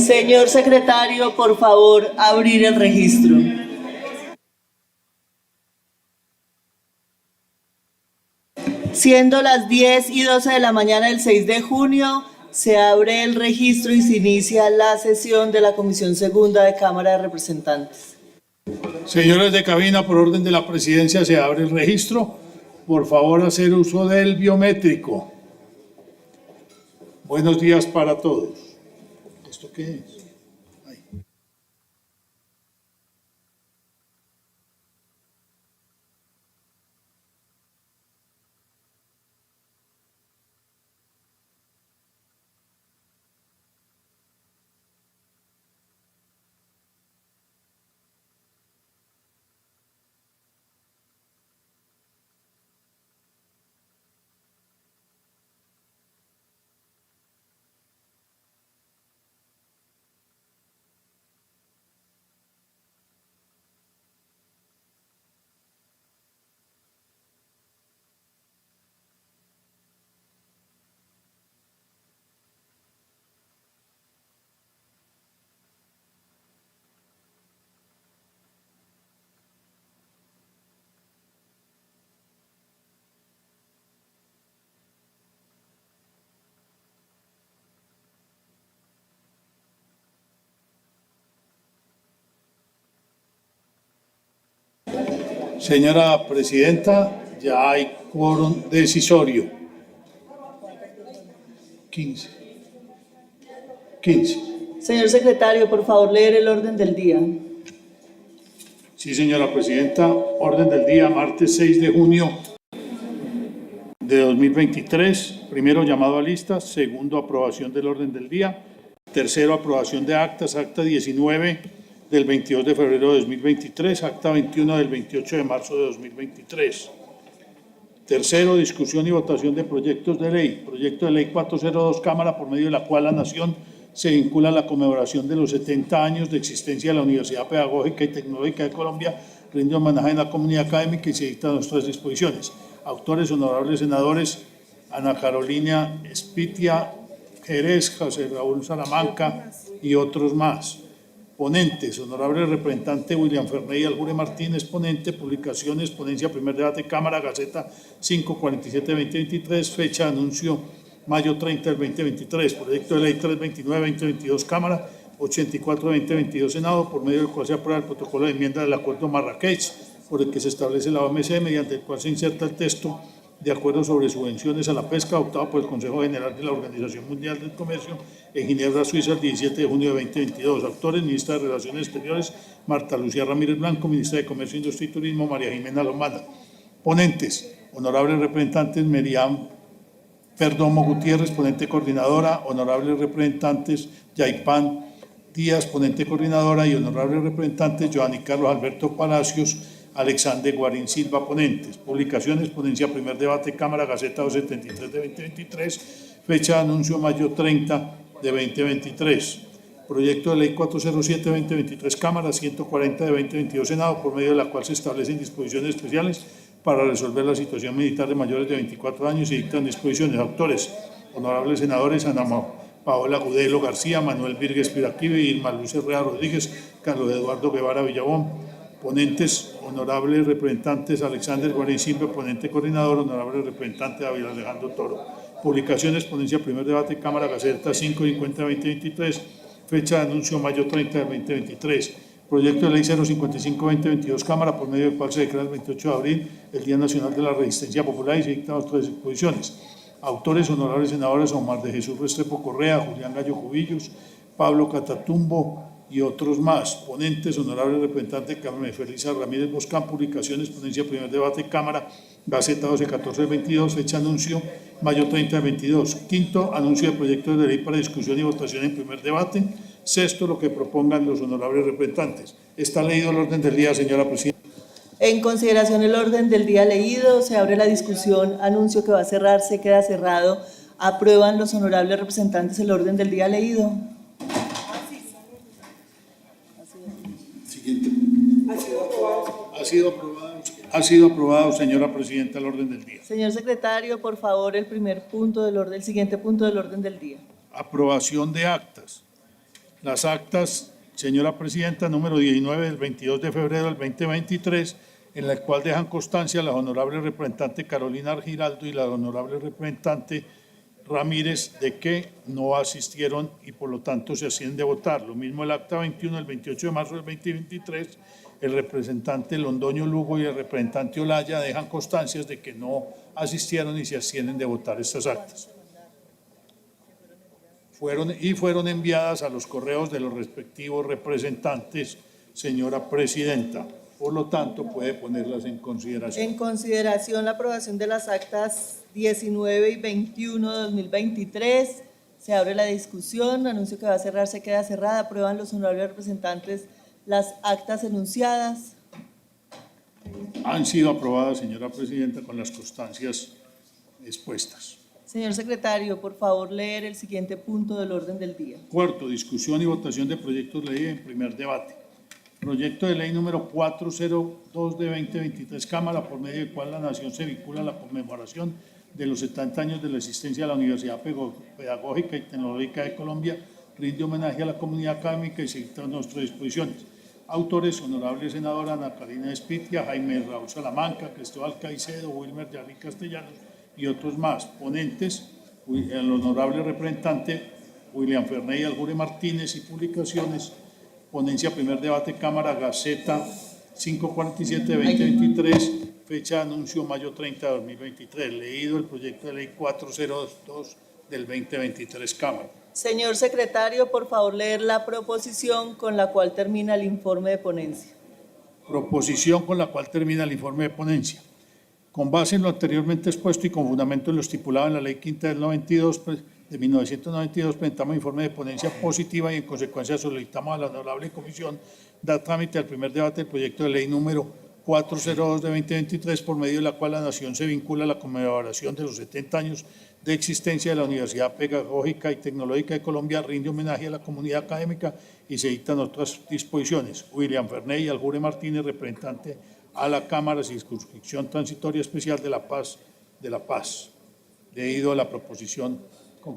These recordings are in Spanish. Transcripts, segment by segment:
Señor secretario, por favor, abrir el registro. Siendo las 10:12 de la mañana del 6 de junio, se abre el registro y se inicia la sesión de la Comisión Segunda de Cámara de Representantes. Señores de cabina, por orden de la presidencia se abre el registro. Por favor, hacer uso del biométrico. Buenos días para todos. ¿Esto qué es? Ahí. Señora presidenta, ya hay quórum decisorio. 15. Señor secretario, por favor, leer el orden del día. Sí, señora presidenta. Orden del día, martes 6 de junio de 2023. Primero, llamado a listas. Segundo, aprobación del orden del día. Tercero, aprobación de actas. Acta 19 del 22 de febrero de 2023. Acta 21 del 28 de marzo de 2023. Tercero, discusión y votación de proyectos de ley. Proyecto de ley 402, Cámara, por medio de la cual la Nación se vincula a la conmemoración de los 70 años de existencia de la Universidad Pedagógica y Tecnológica de Colombia, rinde homenaje en la comunidad académica y se dictan nuestras disposiciones. Autores, honorables senadores, Ana Carolina Espitia Jerez, José Raúl Salamanca y otros más. Ponentes, honorable representante William Ferney Aljure Martínez, ponente, publicaciones, ponencia, primer debate, Cámara, Gaceta 547-2023, fecha, anuncio, mayo 30 del 2023, proyecto de ley 329-2022, Cámara, 84-2022, Senado, por medio del cual se aprueba el protocolo de enmienda del Acuerdo Marrakech, por el que se establece la OMC, mediante el cual se inserta el texto de acuerdo sobre subvenciones a la pesca adoptado por el Consejo General de la Organización Mundial del Comercio en Ginebra, Suiza, el 17 de junio de 2022. Autores, ministra de Relaciones Exteriores, Marta Lucía Ramírez Blanco, ministra de Comercio, Industria y Turismo, María Jimena Lomana. Ponentes, honorables representantes, Meriam Perdomo Gutiérrez, ponente coordinadora, honorables representantes, Yaipan Díaz, ponente coordinadora, y honorables representantes, Joanny Carlos Alberto Palacios, Alexander Guarín Silva, ponentes. Publicaciones, ponencia, primer debate, Cámara, Gaceta 273 de 2023, fecha de anuncio, mayo 30 de 2023. Proyecto de ley 407-2023, Cámara, 140 de 2022, Senado, por medio de la cual se establecen disposiciones especiales para resolver la situación militar de mayores de 24 años y dictan disposiciones. Autores, honorables senadores, Ana Paola Gudelo García, Manuel Virgues Piraquive, Irma Luz Herrera Rodríguez, Carlos Eduardo Guevara Villabón. Ponentes, honorables representantes, Alexander Guarín Silva, ponente coordinador, honorable representante, David Alejandro Toro. Publicaciones, ponencia, primer debate, Cámara, Gaceta 550-2023, fecha de anuncio, mayo 30 de 2023. Proyecto de ley 055-2022, Cámara, por medio del cual se declara el 28 de abril el Día Nacional de la Resistencia Popular y se dictan otras disposiciones. Autores, honorables senadores, Omar de Jesús Restrepo Correa, Julián Gallo Cubillos, Pablo Catatumbo y otros más. Ponentes, honorables representantes, Carmen Felisa Ramírez Boscán. Publicaciones, ponencia, primer debate, Cámara, Gaceta 12-14-22, fecha anuncio, mayo 30 de 22. Quinto, anuncio de proyectos de ley para discusión y votación en primer debate. Sexto, lo que propongan los honorables representantes. Está leído el orden del día, señora presidenta. En consideración del orden del día leído, se abre la discusión, anuncio que va a cerrarse, queda cerrado. ¿Aprueban los honorables representantes el orden del día leído? Siguiente. Ha sido aprobado, señora presidenta, el orden del día. Señor secretario, por favor, el siguiente punto del orden del día. Aprobación de actas. Las actas, señora presidenta, número 19 del 22 de febrero del 2023, en la cual dejan constancia la honorable representante Carolina Giraldo y la honorable representante Ramírez de que no asistieron y por lo tanto se abstienen de votar. Lo mismo el acta 21 del 28 de marzo del 2023, el representante Londoño Lugo y el representante Olaya dejan constancias de que no asistieron y se abstienen de votar estas actas. Fueron enviadas a los correos de los respectivos representantes, señora presidenta. Por lo tanto, puede ponerlas en consideración. En consideración la aprobación de las actas 19 y 21 de 2023. Se abre la discusión. Anuncio que va a cerrar, se queda cerrada. Aprueban los honorables representantes las actas enunciadas. Han sido aprobadas, señora presidenta, con las constancias expuestas. Señor secretario, por favor, leer el siguiente punto del orden del día. Cuarto, discusión y votación de proyectos de ley en primer debate. Proyecto de ley número 402 de 2023, Cámara, por medio del cual la Nación se vincula a la conmemoración de los 70 años de la existencia de la Universidad Pedagógica y Tecnológica de Colombia, rinde homenaje a la comunidad académica y se dictan nuestras disposiciones. Autores, honorable senadora Ana Karina Espitia, Jaime Raúl Salamanca, Cristóbal Caicedo, Wilmer Yarri Castellanos y otros más. Ponentes, el honorable representante William Ferney Aljure Martínez y publicaciones. Ponencia, primer debate, Cámara, Gaceta 547 de 2023, fecha de anuncio mayo 30 de 2023. Leído el proyecto de ley 402 del 2023, Cámara. Señor secretario, por favor, leer la proposición con la cual termina el informe de ponencia. Proposición con la cual termina el informe de ponencia. Con base en lo anteriormente expuesto y con fundamento en lo estipulado en la Ley Quinta del 92, de 1992, presentamos informe de ponencia positiva y en consecuencia solicitamos a la honorable comisión dar trámite al primer debate del proyecto de ley número 402 de 2023, por medio de la cual la Nación se vincula a la conmemoración de los 70 años de existencia de la Universidad Pedagógica y Tecnológica de Colombia, rinde homenaje a la comunidad académica y se dictan otras disposiciones. William Ferney Aljure Martínez, representante a la Cámara, circunscripción transitoria especial de La Paz. Leído la proposición.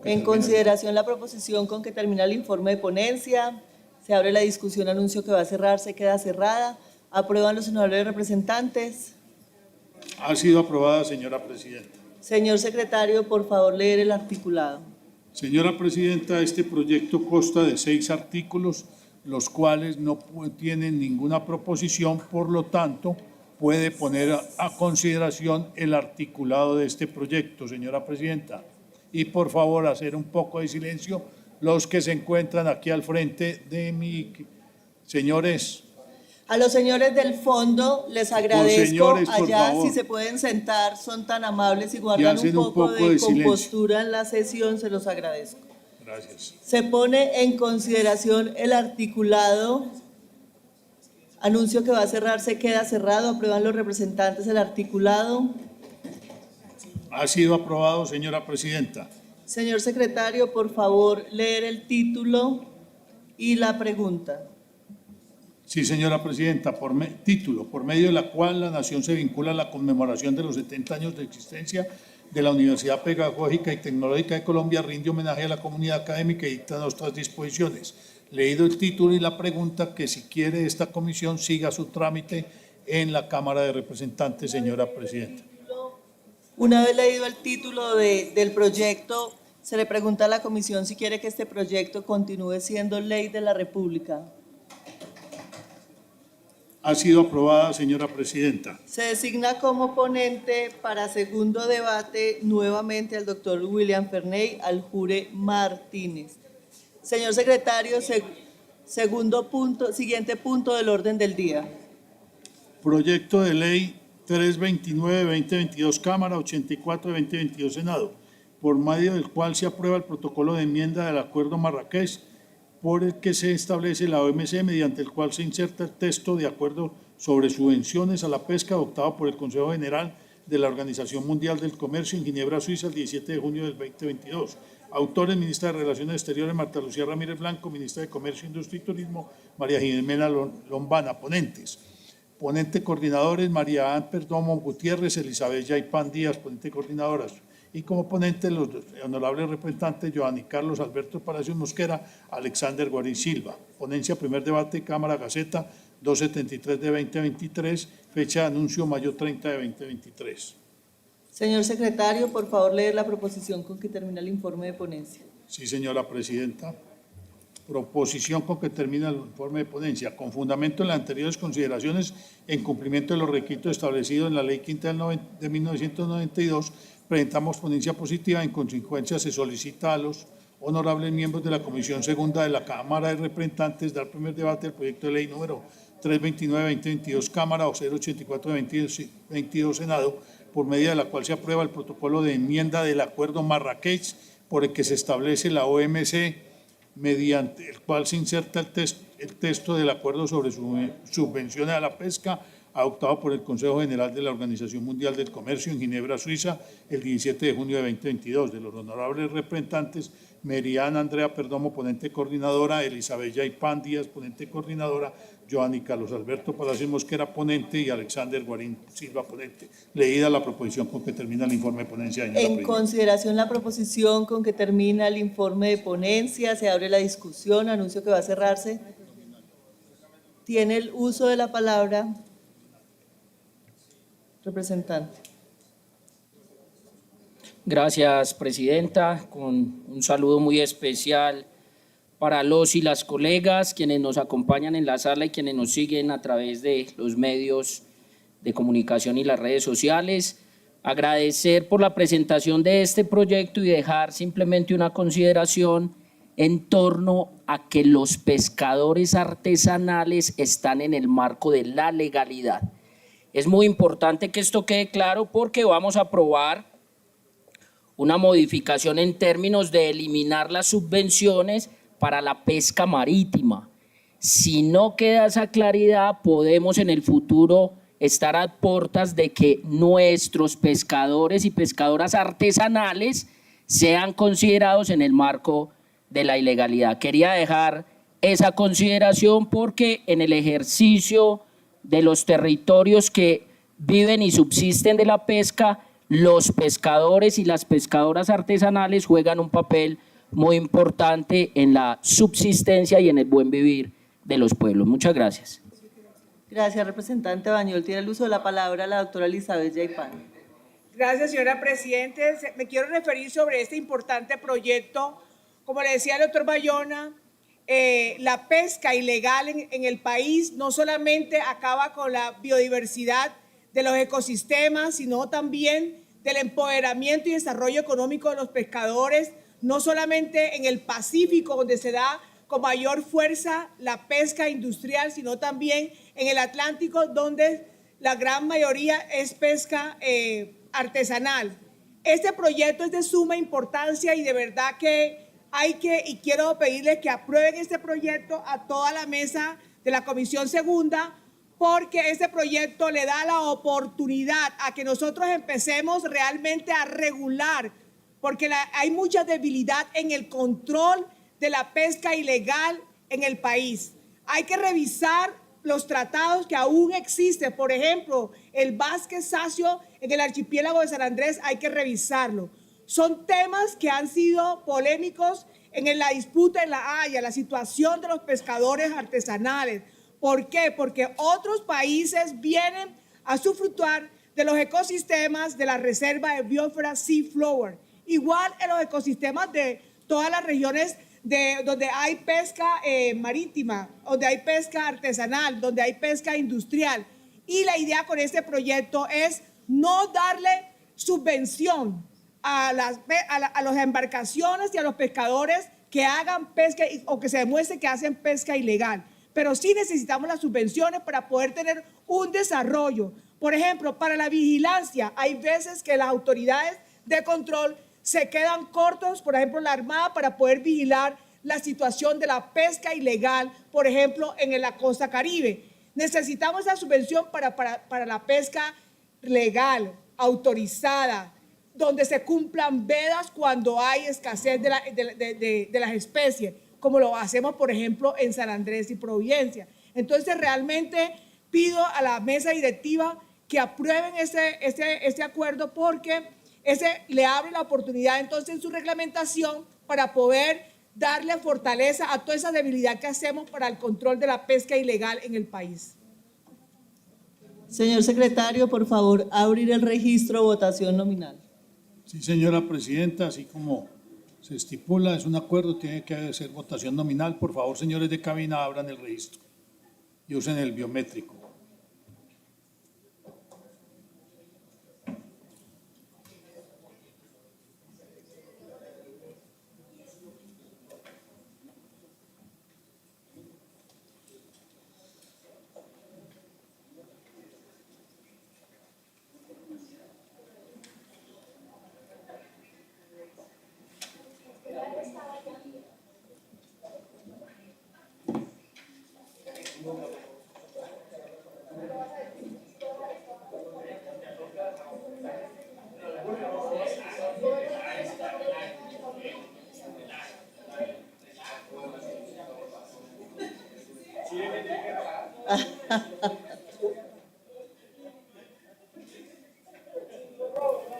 En consideración la proposición con que termina el informe de ponencia, se abre la discusión, anuncio que va a cerrar, se queda cerrada. Aprueban los honorables representantes. Ha sido aprobada, señora presidenta. Señor secretario, por favor, leer el articulado. Señora presidenta, este proyecto consta de 6 artículos, los cuales no tienen ninguna proposición, por lo tanto, puede poner a consideración el articulado de este proyecto, señora presidenta. Y por favor, hacer un poco de silencio los que se encuentran aquí al frente de mi... Señores. A los señores del fondo les agradezco, señores, allá favor, si se pueden sentar, son tan amables y guardan un poco de compostura en la sesión, se los agradezco. Gracias. Se pone en consideración el articulado. Anuncio que va a cerrar, se queda cerrado. Aprueban los representantes el articulado. Ha sido aprobado, señora presidenta. Señor secretario, por favor, leer el título y la pregunta. Sí, señora presidenta, título, por medio de la cual la Nación se vincula a la conmemoración de los 70 años de existencia de la Universidad Pedagógica y Tecnológica de Colombia, rinde homenaje a la comunidad académica y dicta nuestras disposiciones. Leído el título y la pregunta, que si quiere esta comisión siga su trámite en la Cámara de Representantes, señora presidenta. Una vez leído el título del proyecto, se le pregunta a la comisión si quiere que este proyecto continúe siendo ley de la República. Ha sido aprobada, señora presidenta. Se designa como ponente para segundo debate nuevamente al doctor William Ferney Aljure Martínez. Señor secretario, siguiente punto del orden del día. Proyecto de ley 329 de 2022, Cámara, 84 de 2022, Senado, por medio del cual se aprueba el protocolo de enmienda del Acuerdo Marrakech, por el que se establece la OMC, mediante el cual se inserta el texto de acuerdo sobre subvenciones a la pesca adoptado por el Consejo General de la Organización Mundial del Comercio en Ginebra, Suiza, el 17 de junio del 2022. Autores, ministra de Relaciones Exteriores, Marta Lucía Ramírez Blanco, ministra de Comercio, Industria y Turismo, María Jimena Lombana. Ponentes. Ponente coordinadores, María Ann Perdomo Gutiérrez, Elizabeth Yaipan Díaz, ponente coordinadoras. y como ponentes los honorables representantes Giovanni Carlos Alberto Palacios Mosquera, Alexander Guarín Silva. Ponencia, primer debate, Cámara Gaceta 273 de 2023, fecha de anuncio mayo 30 de 2023. Señor secretario, por favor, leer la proposición con que termina el informe de ponencia. Sí, señora presidenta. Proposición con que termina el informe de ponencia. Con fundamento en las anteriores consideraciones, en cumplimiento de los requisitos establecidos en la Ley Quinta de 1992, presentamos ponencia positiva. En consecuencia, se solicita a los honorables miembros de la Comisión Segunda de la Cámara de Representantes dar primer debate del proyecto de ley número 329-2022 Cámara o 084-2022 Senado, por medida de la cual se aprueba el protocolo de enmienda del Acuerdo Marrakech, por el que se establece la OMC, mediante el cual se inserta el texto del acuerdo sobre subvenciones a la pesca, adoptado por el Consejo General de la Organización Mundial del Comercio en Ginebra, Suiza, el 17 de junio de 2022, de los honorables representantes Merian Andrea Perdomo, ponente coordinadora, Elizabeth Yaipan Díaz, ponente coordinadora, Giovanni Carlos Alberto Palacios Mosquera, ponente, y Alexander Guarín Silva, ponente. Leída la proposición con que termina el informe de ponencia, señora En presidenta. consideración la proposición con que termina el informe de ponencia, se abre la discusión. Anuncio que va a cerrarse. Tiene el uso de la palabra representante. Gracias, presidenta. Con un saludo muy especial para los y las colegas, quienes nos acompañan en la sala y quienes nos siguen a través de los medios de comunicación y las redes sociales. Agradecer por la presentación de este proyecto y dejar simplemente una consideración en torno a que los pescadores artesanales están en el marco de la legalidad. Es muy importante que esto quede claro porque vamos a aprobar una modificación en términos de eliminar las subvenciones para la pesca marítima. Si no queda esa claridad, podemos en el futuro estar a puertas de que nuestros pescadores y pescadoras artesanales sean considerados en el marco de la ilegalidad. Quería dejar esa consideración porque en el ejercicio de los territorios que viven y subsisten de la pesca, los pescadores y las pescadoras artesanales juegan un papel muy importante en la subsistencia y en el buen vivir de los pueblos. Muchas gracias. Gracias, representante Bañol. Tiene el uso de la palabra la doctora Elizabeth Yaipan. Gracias, señora Presidente. Me quiero referir sobre este importante proyecto. Como le decía el doctor Bayona, la pesca ilegal en el país no solamente acaba con la biodiversidad de los ecosistemas, sino también del empoderamiento y desarrollo económico de los pescadores, no solamente en el Pacífico, donde se da con mayor fuerza la pesca industrial, sino también en el Atlántico, donde la gran mayoría es pesca artesanal. Este proyecto es de suma importancia y de verdad que y quiero pedirles que aprueben este proyecto a toda la mesa de la Comisión Segunda, porque este proyecto le da la oportunidad a que nosotros empecemos realmente a regular, porque hay mucha debilidad en el control de la pesca ilegal en el país. Hay que revisar los tratados que aún existen. Por ejemplo, el Vázquez Sacio en el archipiélago de San Andrés, hay que revisarlo. Son temas que han sido polémicos en la disputa en La Haya, la situación de los pescadores artesanales. ¿Por qué? Porque otros países vienen a sufructuar de los ecosistemas de la reserva de biosfera Seaflower. Igual en los ecosistemas de todas las regiones donde hay pesca marítima, donde hay pesca artesanal, donde hay pesca industrial. Y la idea con este proyecto es no darle subvención a las embarcaciones y a los pescadores que hagan pesca o que se demuestre que hacen pesca ilegal. Pero sí necesitamos las subvenciones para poder tener un desarrollo. Por ejemplo, para la vigilancia, hay veces que las autoridades de control se quedan cortos, por ejemplo, la Armada, para poder vigilar la situación de la pesca ilegal, por ejemplo, en la costa Caribe. Necesitamos esa subvención para la pesca legal, autorizada, donde se cumplan vedas cuando hay escasez de las especies, como lo hacemos, por ejemplo, en San Andrés y Providencia. Entonces, realmente pido a la mesa directiva que aprueben este acuerdo porque ese le abre la oportunidad entonces en su reglamentación para poder darle fortaleza a toda esa debilidad que hacemos para el control de la pesca ilegal en el país. Señor secretario, por favor, abrir el registro, votación nominal. Sí, señora presidenta, así como se estipula, es un acuerdo, tiene que hacer votación nominal. Por favor, señores de cabina, abran el registro y usen el biométrico.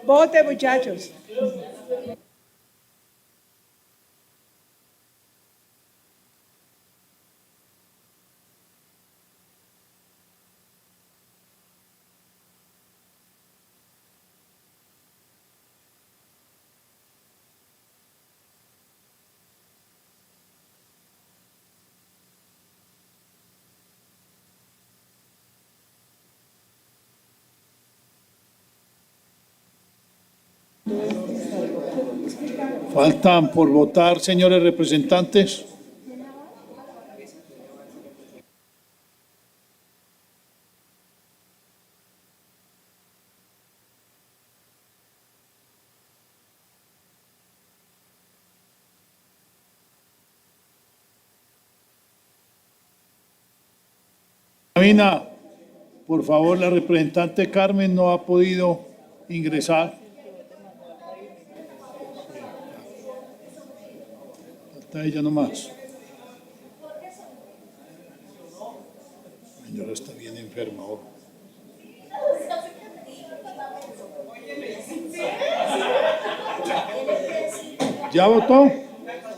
Vote, muchachos. Faltan por votar, señores representantes. Cabina, por favor, la representante Carmen no ha podido ingresar. Falta ella nomás. La señora está bien enferma ahora. ¿Ya votó?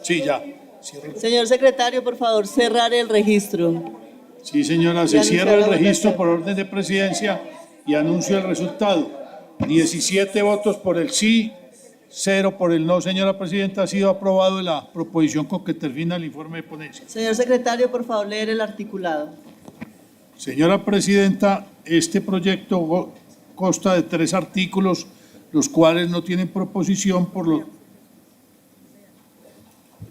Sí, ya. Cierra. Señor secretario, por favor, cerrar el registro. Sí, señora, se Ya cierra el anunciar la registro votación. por orden de presidencia y anuncio el resultado. 17 votos por el sí, 0 por el no, señora presidenta. Ha sido aprobado la proposición con que termina el informe de ponencia. Señor secretario, por favor, leer el articulado. Señora presidenta, este proyecto consta de 3 artículos, los cuales no tienen proposición, por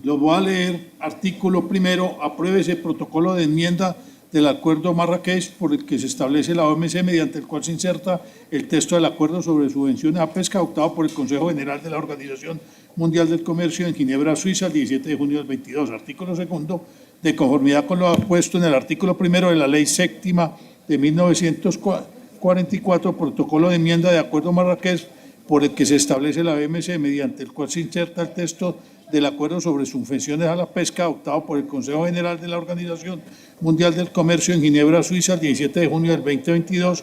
lo voy a leer. Artículo primero, apruebe ese protocolo de enmienda del Acuerdo Marrakech por el que se establece la OMC, mediante el cual se inserta el texto del Acuerdo sobre subvenciones a pesca adoptado por el Consejo General de la Organización Mundial del Comercio en Ginebra, Suiza, el 17 de junio del 22. Artículo segundo, de conformidad con lo puesto en el artículo primero de la Ley Séptima de 1944, protocolo de enmienda de Acuerdo Marrakech por el que se establece la OMC, mediante el cual se inserta el texto del Acuerdo sobre subvenciones a la pesca adoptado por el Consejo General de la Organización Mundial del Comercio en Ginebra, Suiza, el 17 de junio del 2022,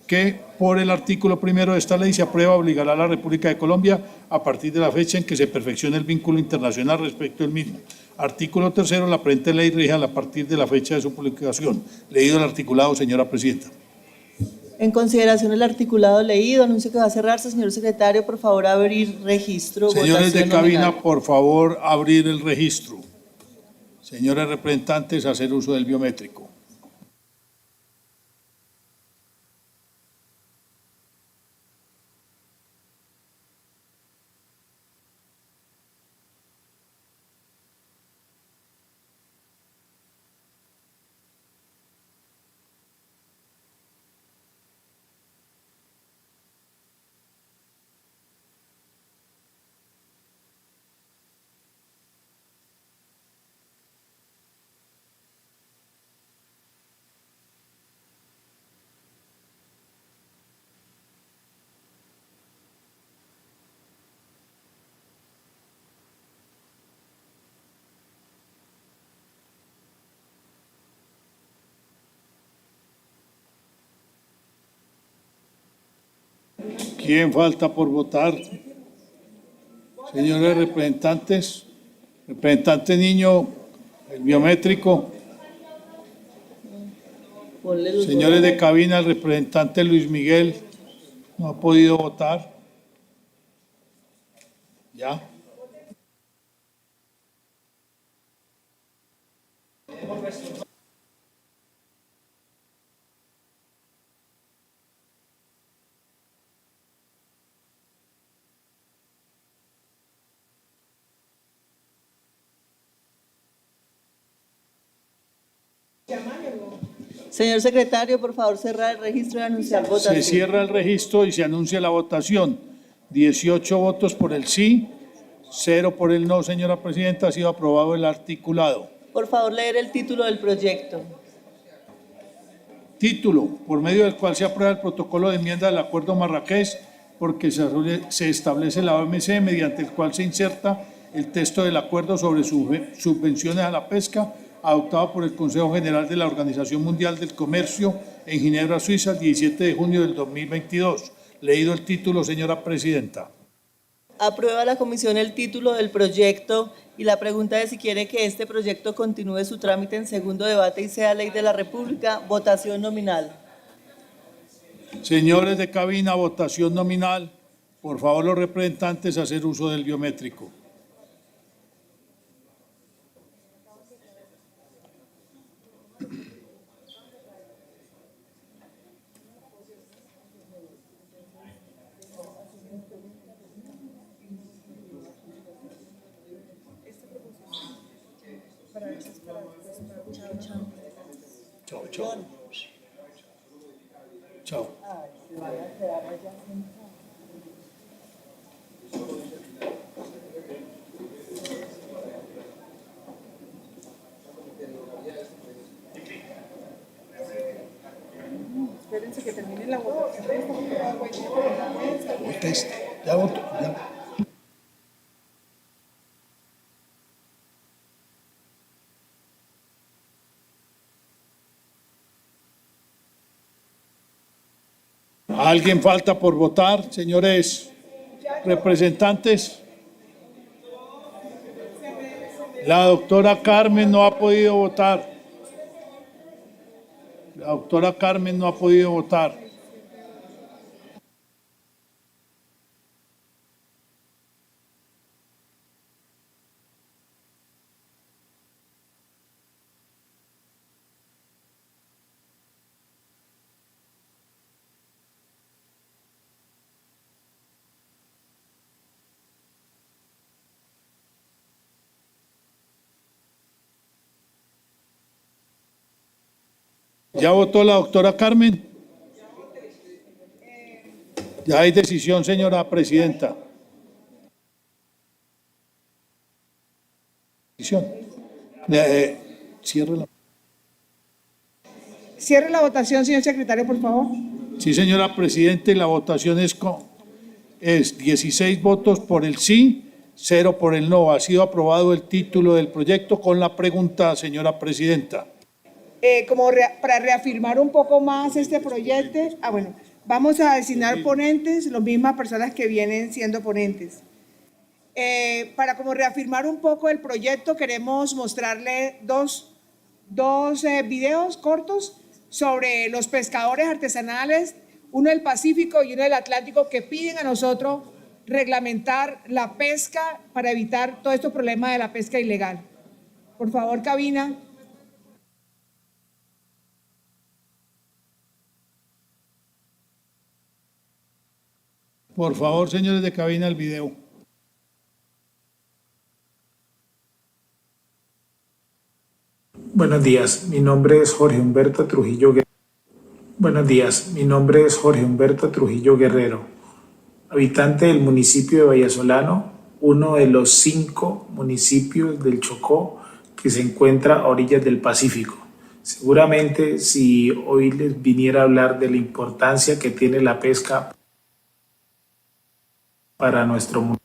que por el artículo primero de esta ley se aprueba, obligará a la República de Colombia a partir de la fecha en que se perfeccione el vínculo internacional respecto del mismo. Artículo tercero, la presente ley rige a partir de la fecha de su publicación. Leído el articulado, señora presidenta. En consideración del articulado leído, anuncio que va a cerrarse. Señor secretario, por favor, abrir registro. Señores de votación cabina, nominal. por favor, abrir el registro. Señores representantes, hacer uso del biométrico. ¿Quién falta por votar? Señores representantes, representante niño, el biométrico. Ponle luz. Señores de cabina, el representante Luis Miguel no ha podido votar. ¿Ya? Señor secretario, por favor, cerrar el registro y anunciar votación. Se cierra el registro y se anuncia la votación. 18 votos por el sí, 0 por el no, señora presidenta. Ha sido aprobado el articulado. Por favor, leer el título del proyecto. Título, por medio del cual se aprueba el protocolo de enmienda del Acuerdo Marrakech, porque se establece la OMC, mediante el cual se inserta el texto del acuerdo sobre subvenciones a la pesca, adoptado por el Consejo General de la Organización Mundial del Comercio en Ginebra, Suiza, el 17 de junio del 2022. Leído el título, señora presidenta. Aprueba la comisión el título del proyecto y la pregunta es si quiere que este proyecto continúe su trámite en segundo debate y sea ley de la República. Votación nominal. Señores de cabina, votación nominal. Por favor, los representantes, hacer uso del biométrico. Chao, chao. Chao. Espérense que termine la votación. Ya voto, ya. ¿Alguien falta por votar, señores representantes? La doctora Carmen no ha podido votar. La doctora Carmen no ha podido votar. ¿Ya votó la doctora Carmen? Ya hay decisión, señora presidenta. Decisión. Cierre la. Cierre la votación, señor secretario, por favor. Sí, señora presidenta, y la votación es 16 votos por el sí, 0 por el no. Ha sido aprobado el título del proyecto con la pregunta, señora presidenta. Para reafirmar un poco más este proyecto, vamos a designar ponentes, las mismas personas que vienen siendo ponentes. Para como reafirmar un poco el proyecto, queremos mostrarle dos videos cortos sobre los pescadores artesanales, uno del Pacífico y uno del Atlántico, que piden a nosotros reglamentar la pesca para evitar todos estos problemas de la pesca ilegal. Por favor, cabina. Por favor, señores de cabina, el video. Buenos días, mi nombre es Jorge Humberto Trujillo Guerrero. Buenos días, mi nombre es Jorge Humberto Trujillo Guerrero, habitante del municipio de Vallasolano, uno de los 5 municipios del Chocó que se encuentra a orillas del Pacífico. Seguramente si hoy les viniera a hablar de la importancia que tiene la pesca para nuestro mundo.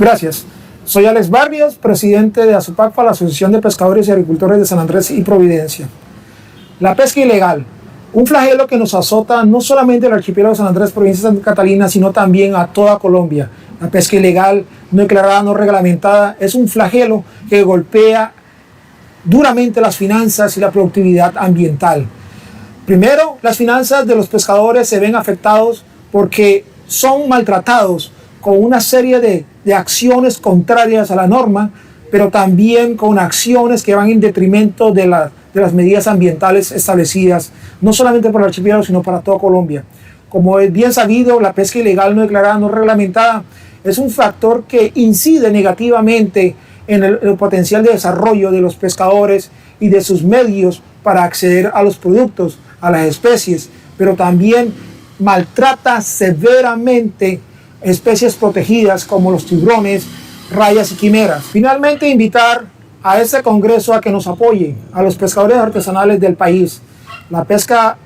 Gracias. Soy Alex Barrios, presidente de ASUPACFA, la Asociación de Pescadores y Agricultores de San Andrés y Providencia. La pesca ilegal, un flagelo que nos azota no solamente al archipiélago de San Andrés, provincia de Santa Catalina, sino también a toda Colombia. La pesca ilegal, no declarada, no reglamentada, es un flagelo que golpea duramente las finanzas y la productividad ambiental. Primero, las finanzas de los pescadores se ven afectados porque son maltratados con una serie de acciones contrarias a la norma, pero también con acciones que van en detrimento de las medidas ambientales establecidas, no solamente para el archipiélago, sino para toda Colombia. Como es bien sabido, la pesca ilegal no declarada, no reglamentada, es un factor que incide negativamente en el potencial de desarrollo de los pescadores y de sus medios para acceder a los productos, a las especies, pero también maltrata severamente especies protegidas como los tiburones, rayas y quimeras. Finalmente, invitar a este Congreso a que nos apoye, a los pescadores artesanales del país. La pesca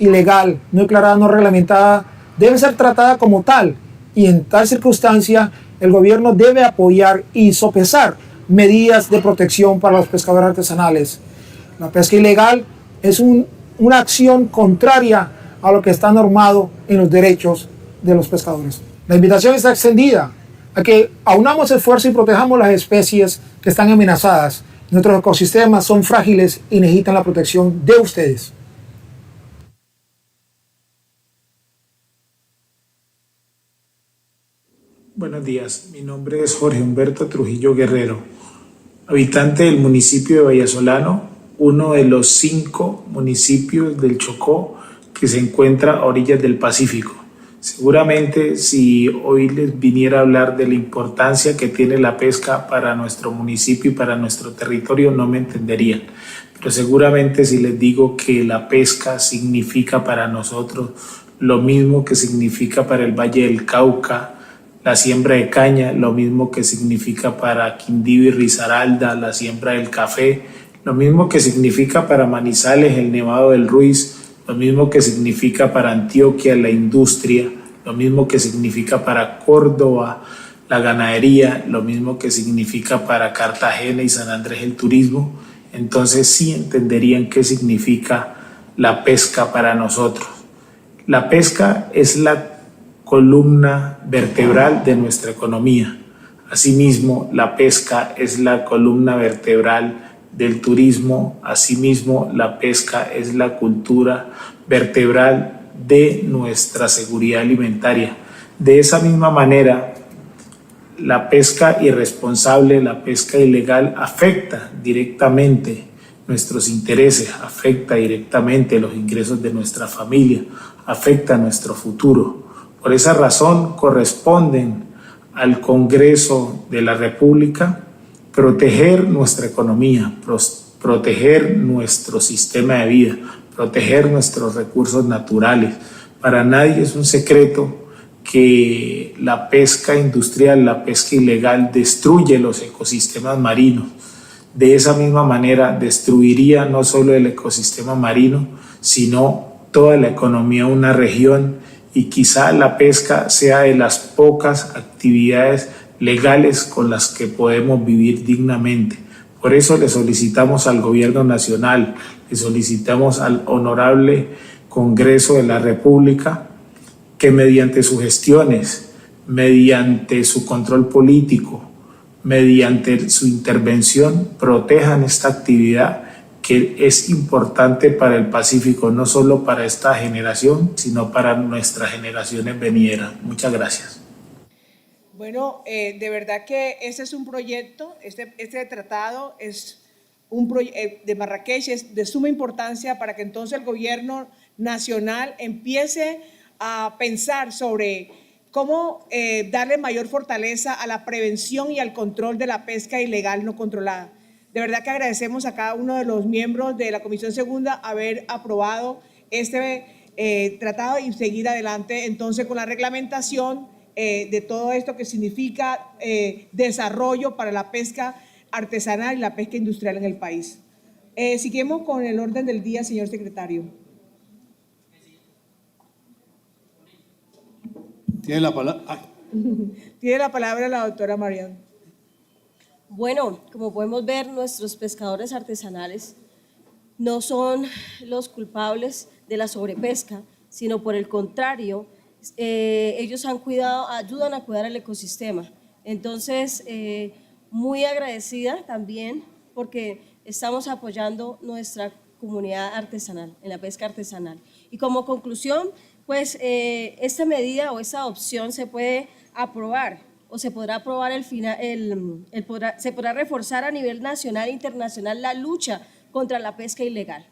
ilegal, no declarada, no reglamentada, debe ser tratada como tal, y en tal circunstancia el gobierno debe apoyar y sopesar medidas de protección para los pescadores artesanales. La pesca ilegal es una acción contraria a lo que está normado en los derechos de los pescadores. La invitación está extendida a que aunamos esfuerzo y protejamos las especies que están amenazadas. Nuestros ecosistemas son frágiles y necesitan la protección de ustedes. Buenos días, mi nombre es Jorge Humberto Trujillo Guerrero, habitante del municipio de Vallasolano, uno de los 5 municipios del Chocó que se encuentra a orillas del Pacífico. Seguramente si hoy les viniera a hablar de la importancia que tiene la pesca para nuestro municipio y para nuestro territorio no me entenderían, pero seguramente si les digo que la pesca significa para nosotros lo mismo que significa para el Valle del Cauca, la siembra de caña, lo mismo que significa para Quindío y Risaralda, la siembra del café, lo mismo que significa para Manizales, el Nevado del Ruiz, lo mismo que significa para Antioquia la industria, lo mismo que significa para Córdoba la ganadería, lo mismo que significa para Cartagena y San Andrés el turismo, entonces sí entenderían qué significa la pesca para nosotros. La pesca es la columna vertebral de nuestra economía. Asimismo, la pesca es la columna vertebral del turismo, asimismo la pesca es la cultura vertebral de nuestra seguridad alimentaria. De esa misma manera, la pesca irresponsable, la pesca ilegal afecta directamente nuestros intereses, afecta directamente los ingresos de nuestra familia, afecta nuestro futuro. Por esa razón corresponden al Congreso de la República proteger nuestra economía, proteger nuestro sistema de vida, proteger nuestros recursos naturales. Para nadie es un secreto que la pesca industrial, la pesca ilegal destruye los ecosistemas marinos. De esa misma manera destruiría no solo el ecosistema marino, sino toda la economía de una región, y quizá la pesca sea de las pocas actividades legales con las que podemos vivir dignamente. Por eso le solicitamos al Gobierno Nacional, le solicitamos al Honorable Congreso de la República que mediante sus gestiones, mediante su control político, mediante su intervención, protejan esta actividad que es importante para el Pacífico, no solo para esta generación, sino para nuestras generaciones venideras. Muchas gracias. Bueno, de verdad que este es un proyecto, este tratado es de Marrakech, es de suma importancia para que entonces el gobierno nacional empiece a pensar sobre cómo darle mayor fortaleza a la prevención y al control de la pesca ilegal no controlada. De verdad que agradecemos a cada uno de los miembros de la Comisión Segunda haber aprobado este tratado y seguir adelante entonces con la reglamentación de todo esto que significa desarrollo para la pesca artesanal y la pesca industrial en el país. Seguimos con el orden del día, señor secretario. Tiene la palabra. Tiene la palabra la doctora Marian. Bueno, como podemos ver, nuestros pescadores artesanales no son los culpables de la sobrepesca, sino por el contrario, ellos ayudan a cuidar el ecosistema. Entonces, muy agradecida también porque estamos apoyando nuestra comunidad artesanal, en la pesca artesanal. Y como conclusión, pues esta medida o esta opción se puede aprobar o se podrá aprobar se podrá reforzar a nivel nacional e internacional la lucha contra la pesca ilegal.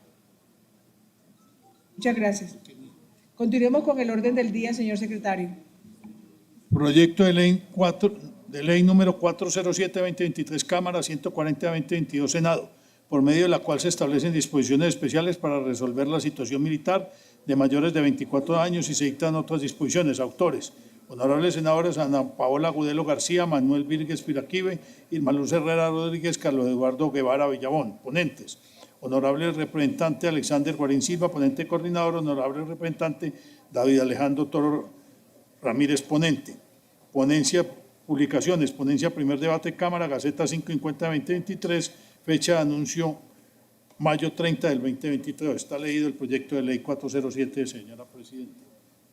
Muchas gracias. Continuemos con el orden del día, señor secretario. Proyecto de ley número 407-2023, Cámara 140-2022, Senado, por medio de la cual se establecen disposiciones especiales para resolver la situación militar de mayores de 24 años y se dictan otras disposiciones. Autores: honorables senadores Ana Paola Gudelo García, Manuel Vírguez Piraquive, Irma Luz Herrera Rodríguez, Carlos Eduardo Guevara Villabón. Ponentes: honorable representante Alexander Guarín Silva, ponente coordinador; honorable representante David Alejandro Toro Ramírez, ponente. Ponencia, publicaciones, ponencia, primer debate, Cámara, Gaceta 550-2023, fecha de anuncio mayo 30 del 2023. Está leído el proyecto de ley 407, señora presidenta.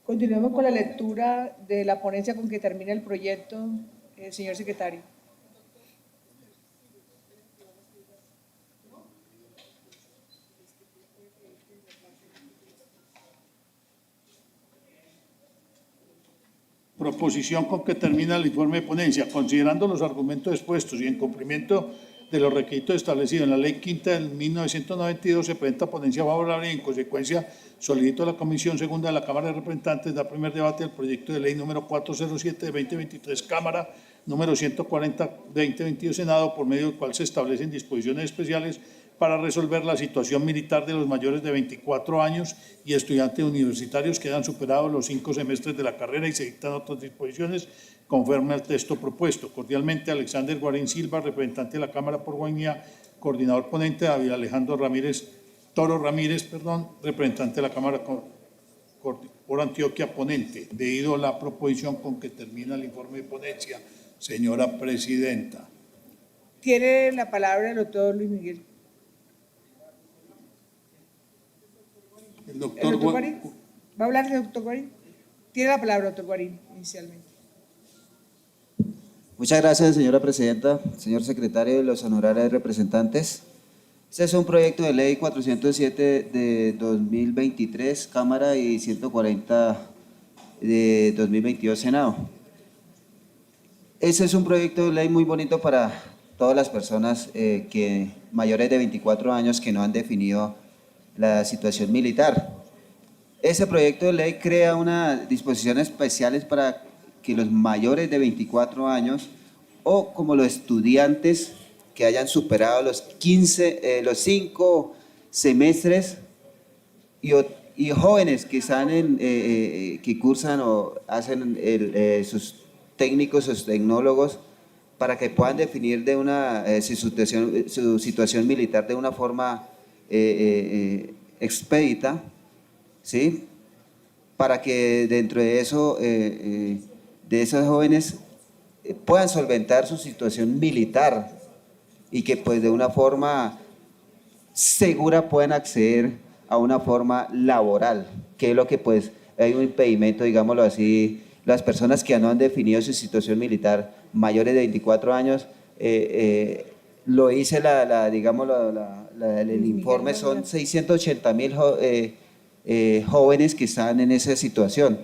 Continuemos con la lectura de la ponencia con que termina el proyecto, señor secretario. Proposición con que termina el informe de ponencia. Considerando los argumentos expuestos y en cumplimiento de los requisitos establecidos en la Ley Quinta del 1992, se presenta ponencia favorable y en consecuencia solicito a la Comisión Segunda de la Cámara de Representantes dar primer debate del proyecto de ley número 407 de 2023, Cámara, número 140-2022, Senado, por medio del cual se establecen disposiciones especiales para resolver la situación militar de los mayores de 24 años y estudiantes universitarios que han superado los 5 semestres de la carrera y se dictan otras disposiciones conforme al texto propuesto. Cordialmente, Alexander Guarín Silva, representante de la Cámara por Guainía, coordinador ponente; David Alejandro Toro Ramírez, representante de la Cámara por Antioquia, ponente. Debido a la proposición con que termina el informe de ponencia, señora presidenta. Tiene la palabra el doctor Luis Miguel. El doctor Guarín. ¿Va a hablar el doctor Guarín? Tiene la palabra, doctor Guarín, inicialmente. Muchas gracias, señora presidenta, señor secretario y los honorables representantes. Este es un proyecto de ley 407 de 2023, Cámara, y 140 de 2022, Senado. Este es un proyecto de ley muy bonito para todas las personas mayores de 24 años que no han definido la situación militar. Este proyecto de ley crea unas disposiciones especiales para que los mayores de 24 años o como los estudiantes que hayan superado los 5 semestres y jóvenes que están que cursan o hacen sus técnicos, sus tecnólogos, para que puedan definir su situación militar de una forma expedita, ¿sí? Para que dentro de eso, de esos jóvenes puedan solventar su situación militar y que pues de una forma segura puedan acceder a una forma laboral, que es lo que pues hay un impedimento, digámoslo así. Las personas que no han definido su situación militar mayores de 24 años, lo hice el informe, son 680,000 jóvenes que están en esa situación.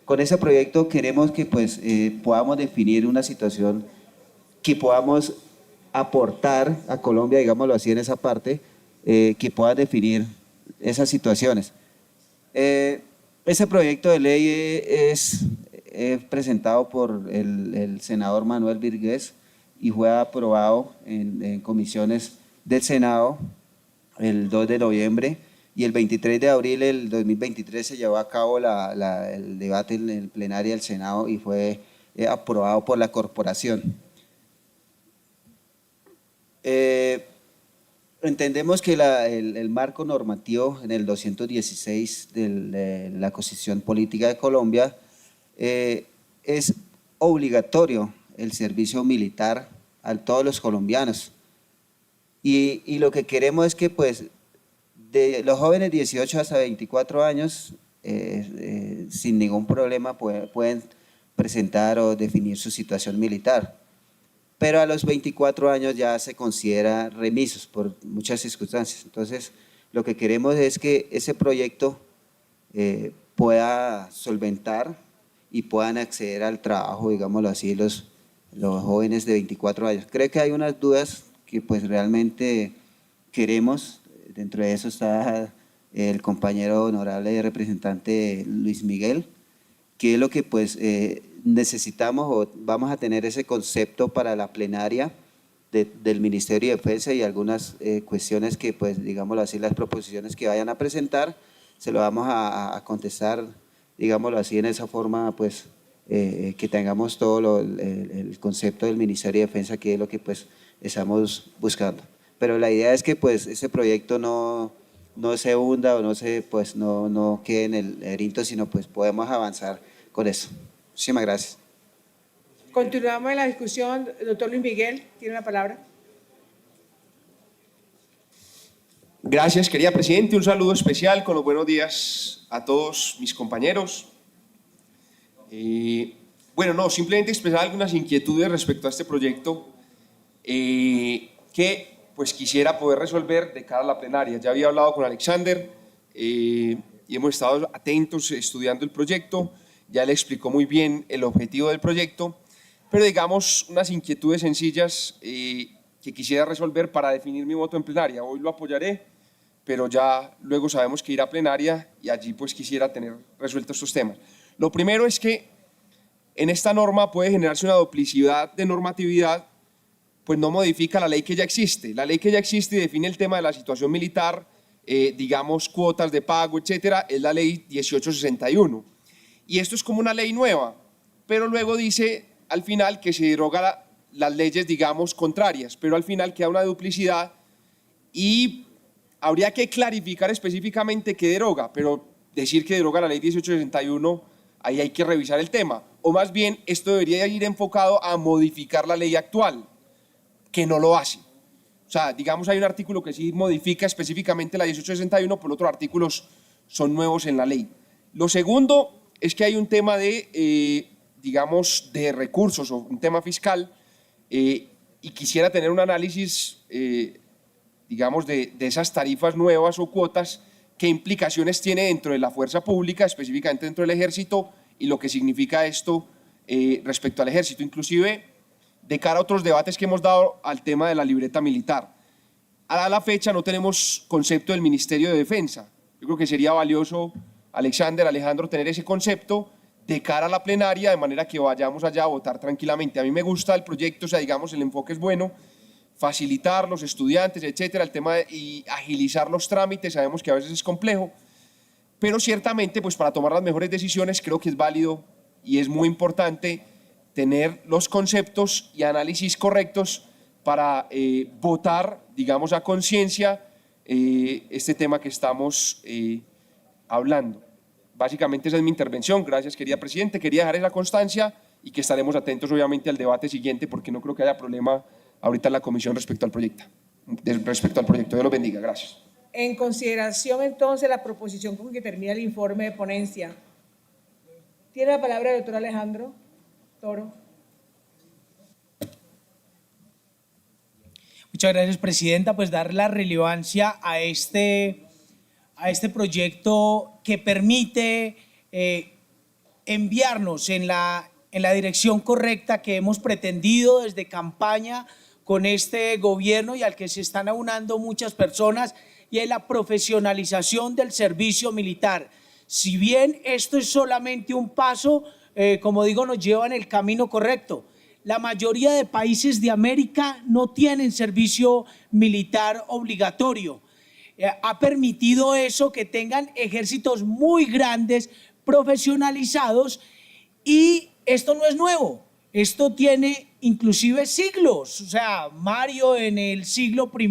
Con ese proyecto queremos que pues podamos definir una situación que podamos aportar a Colombia, digámoslo así, en esa parte, que pueda definir esas situaciones. Ese proyecto de ley es presentado por el senador Manuel Vírguez y fue aprobado en comisiones del Senado el 2 de noviembre, y el 23 de abril del 2023 se llevó a cabo el debate en el plenario del Senado y fue aprobado por la corporación. Entendemos que el marco normativo en el 216 de la Constitución Política de Colombia es obligatorio el servicio militar a todos los colombianos. Y lo que queremos es que pues de los jóvenes 18 hasta 24 años sin ningún problema pueden presentar o definir su situación militar. Pero a los 24 años ya se considera remisos por muchas circunstancias. Entonces, lo que queremos es que ese proyecto pueda solventar y puedan acceder al trabajo, digámoslo así, los jóvenes de 24 años. Creo que hay unas dudas que pues realmente queremos. Dentro de eso está el compañero honorable y representante Luis Miguel, que es lo que pues necesitamos o vamos a tener ese concepto para la plenaria del Ministerio de Defensa y algunas cuestiones que pues digámoslo así, las proposiciones que vayan a presentar, se lo vamos a contestar, digámoslo así, en esa forma pues que tengamos todo el concepto del Ministerio de Defensa, que es lo que pues estamos buscando. Pero la idea es que pues ese proyecto no se hunda o no quede en el erinto, sino pues podemos avanzar con eso. Muchísimas gracias. Continuamos en la discusión. Doctor Luis Miguel, tiene la palabra. Gracias, querida Presidente. Un saludo especial con los buenos días a todos mis compañeros. Simplemente expresar algunas inquietudes respecto a este proyecto que pues quisiera poder resolver de cara a la plenaria. Ya había hablado con Alexander y hemos estado atentos estudiando el proyecto. Ya le explicó muy bien el objetivo del proyecto, pero digamos unas inquietudes sencillas que quisiera resolver para definir mi voto en plenaria. Hoy lo apoyaré, pero ya luego sabemos que irá a plenaria y allí pues quisiera tener resueltos estos temas. Lo primero es que en esta norma puede generarse una duplicidad de normatividad, pues no modifica la ley que ya existe. La ley que ya existe y define el tema de la situación militar, digamos cuotas de pago, etcétera, es la ley 1861. Y esto es como una ley nueva, pero luego dice al final que se deroga las leyes, digamos, contrarias, pero al final queda una duplicidad y habría que clarificar específicamente qué deroga, pero decir que deroga la ley 1861, ahí hay que revisar el tema. O más bien, esto debería ir enfocado a modificar la ley actual, que no lo hace. O sea, digamos, hay un artículo que sí modifica específicamente la 1861, pero otros artículos son nuevos en la ley. Lo segundo es que hay un tema de, digamos, de recursos o un tema fiscal y quisiera tener un análisis, digamos, de esas tarifas nuevas o cuotas, qué implicaciones tiene dentro de la fuerza pública, específicamente dentro del ejército, y lo que significa esto respecto al ejército, inclusive de cara a otros debates que hemos dado al tema de la libreta militar. A la fecha no tenemos concepto del Ministerio de Defensa. Yo creo que sería valioso, Alejandro, tener ese concepto de cara a la plenaria, de manera que vayamos allá a votar tranquilamente. A mí me gusta el proyecto, o sea, digamos, el enfoque es bueno, facilitar los estudiantes, etcétera, el tema y agilizar los trámites, sabemos que a veces es complejo, pero ciertamente, pues para tomar las mejores decisiones creo que es válido y es muy importante tener los conceptos y análisis correctos para votar, digamos, a conciencia este tema que estamos hablando. Básicamente esa es mi intervención. Gracias, querida Presidente. Quería dejar esa constancia y que estaremos atentos, obviamente, al debate siguiente, porque no creo que haya problema ahorita en la comisión respecto al proyecto. Dios los bendiga. Gracias. En consideración, entonces, la proposición con que termina el informe de ponencia. Tiene la palabra el doctor Alejandro Toro. Muchas gracias, Presidenta. Pues dar la relevancia a este proyecto que permite enviarnos en la dirección correcta que hemos pretendido desde campaña con este gobierno y al que se están aunando muchas personas, y es la profesionalización del servicio militar. Si bien esto es solamente un paso, como digo, nos lleva en el camino correcto. La mayoría de países de América no tienen servicio militar obligatorio. Ha permitido eso, que tengan ejércitos muy grandes, profesionalizados, y esto no es nuevo. Esto tiene inclusive siglos, o sea, Mario en el siglo I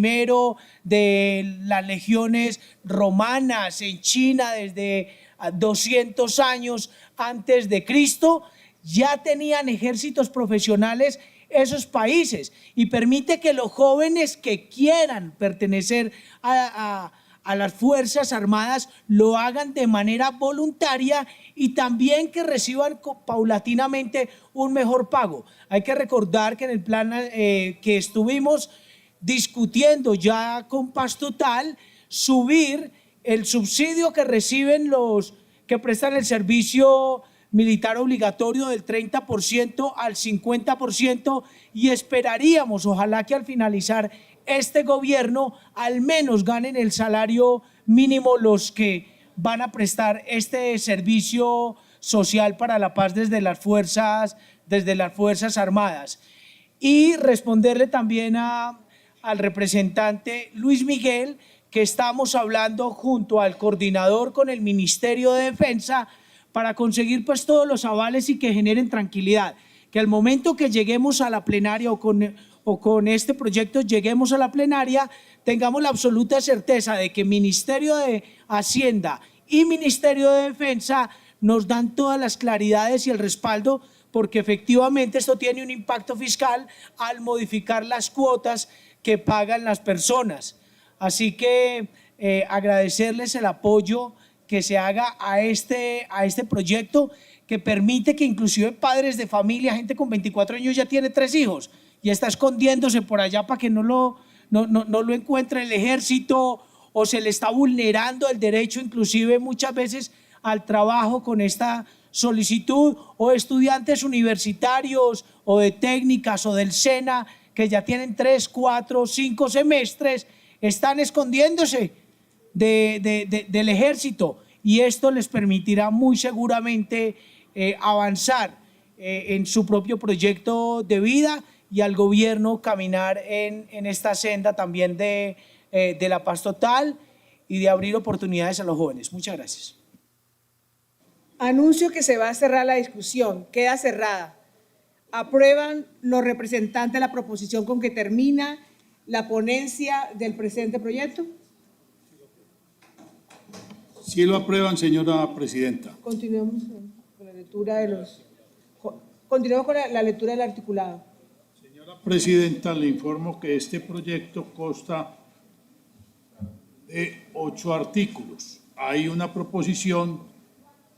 de las legiones romanas en China desde 200 años antes de Cristo, ya tenían ejércitos profesionales esos países y permite que los jóvenes que quieran pertenecer a las Fuerzas Armadas lo hagan de manera voluntaria y también que reciban paulatinamente un mejor pago. Hay que recordar que en el plan que estuvimos discutiendo ya con Paz Total, subir el subsidio que reciben los que prestan el servicio militar obligatorio del 30% al 50% y esperaríamos, ojalá que al finalizar este gobierno al menos ganen el salario mínimo los que van a prestar este servicio social para la paz desde las Fuerzas Armadas. Y responderle también al representante Luis Miguel que estamos hablando junto al coordinador con el Ministerio de Defensa para conseguir pues todos los avales y que generen tranquilidad, que al momento que lleguemos a la plenaria o con este proyecto lleguemos a la plenaria, tengamos la absoluta certeza de que Ministerio de Hacienda y Ministerio de Defensa nos dan todas las claridades y el respaldo, porque efectivamente esto tiene un impacto fiscal al modificar las cuotas que pagan las personas. Así que agradecerles el apoyo que se haga a este proyecto que permite que inclusive padres de familia, gente con 24 años ya tiene 3 hijos y está escondiéndose por allá para que no lo encuentre el ejército o se le está vulnerando el derecho inclusive muchas veces al trabajo con esta solicitud, o estudiantes universitarios o de técnicas o del SENA que ya tienen 3, 4, 5 semestres, están escondiéndose del ejército y esto les permitirá muy seguramente avanzar en su propio proyecto de vida y al gobierno caminar en esta senda también de la paz total y de abrir oportunidades a los jóvenes. Muchas gracias. Anuncio que se va a cerrar la discusión. Queda cerrada. ¿Aprueban los representantes la proposición con que termina la ponencia del presente proyecto? Sí lo aprueban, señora presidenta. Continuemos con la lectura continuemos con la lectura del articulado. Señora presidenta, le informo que este proyecto consta de 8 artículos. Hay una proposición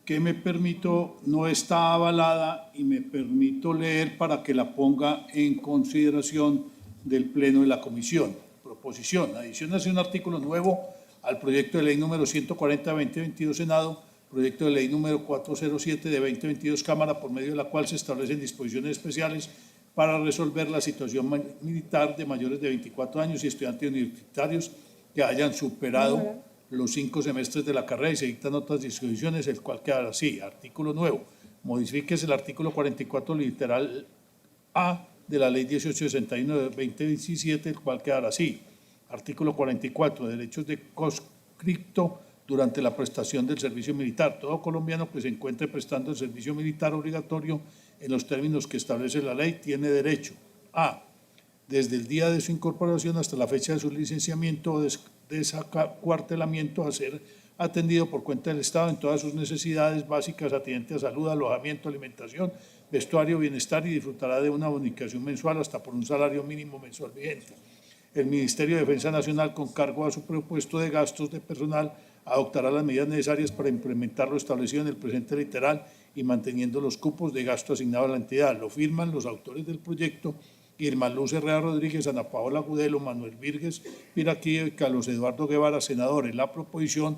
que me permito, no está avalada y me permito leer para que la ponga en consideración del Pleno de la Comisión. Proposición: adicionarse un artículo nuevo al proyecto de ley número 140 de 2022 Senado, proyecto de ley número 407 de 2022 Cámara, por medio de la cual se establecen disposiciones especiales para resolver la situación militar de mayores de 24 años y estudiantes universitarios que hayan superado los 5 semestres de la carrera y se dictan otras disposiciones, el cual quedará así. Artículo nuevo: modifíquese el artículo 44 literal A de la ley 1861 de 2017, el cual quedará así. Artículo 44, derechos de conscripto durante la prestación del servicio militar. Todo colombiano que se encuentre prestando el servicio militar obligatorio en los términos que establece la ley tiene derecho a, desde el día de su incorporación hasta la fecha de su licenciamiento o desacuartelamiento, a ser atendido por cuenta del Estado en todas sus necesidades básicas atinentes a salud, alojamiento, alimentación, vestuario, bienestar, y disfrutará de una bonificación mensual hasta por un salario mínimo mensual vigente. El Ministerio de Defensa Nacional, con cargo a su presupuesto de gastos de personal, adoptará las medidas necesarias para implementar lo establecido en el presente literal y manteniendo los cupos de gasto asignados a la entidad. Lo firman los autores del proyecto: Irma Luz Herrera Rodríguez, Ana Paola Gudelo, Manuel Virges Piraquillo y Carlos Eduardo Guevara, senadores. La proposición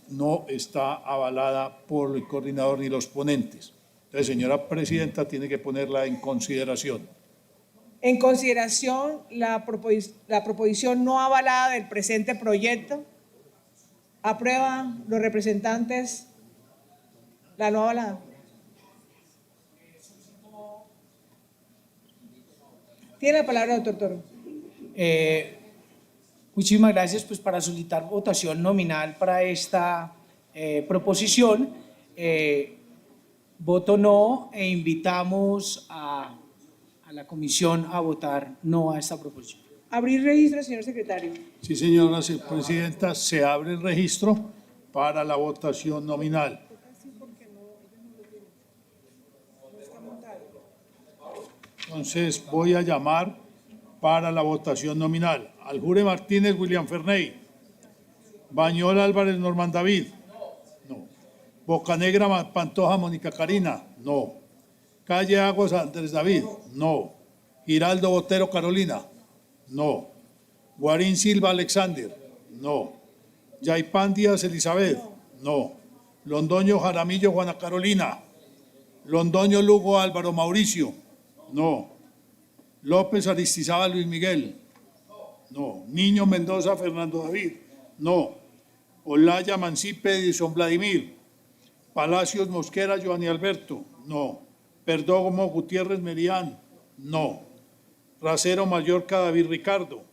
no está avalada por el coordinador ni los ponentes. Entonces, señora presidenta, tiene que ponerla en consideración. En consideración la proposición no avalada del presente proyecto. ¿Aprueban los representantes la no avalada? Tiene la palabra, doctor Toro. Muchísimas gracias para solicitar votación nominal para esta proposición. Voto no e invitamos a la comisión a votar no a esta proposición. Abrir registro, señor secretario. Sí, señora presidenta, se abre el registro para la votación nominal. Entonces voy a llamar para la votación nominal. Aljure Martínez, William Ferney. Bañol Álvarez, Norman David. No. Bocanegra Pantoja, Mónica Karina. No. Calle Aguas, Andrés David. No. Giraldo Botero, Carolina. No. Guarín Silva, Alexander. No. Yaipán Díaz, Elizabeth. No. Londoño Jaramillo, Juana Carolina. Londoño Lugo, Álvaro Mauricio. No. López Aristizábal, Luis Miguel. No. Niño Mendoza, Fernando David. No. Olaya Mancipe, Edison Vladimir. Palacios Mosquera, Giovanni Alberto. No. Perdomo Gutiérrez Merián. No. Racero Mallorca, David Ricardo.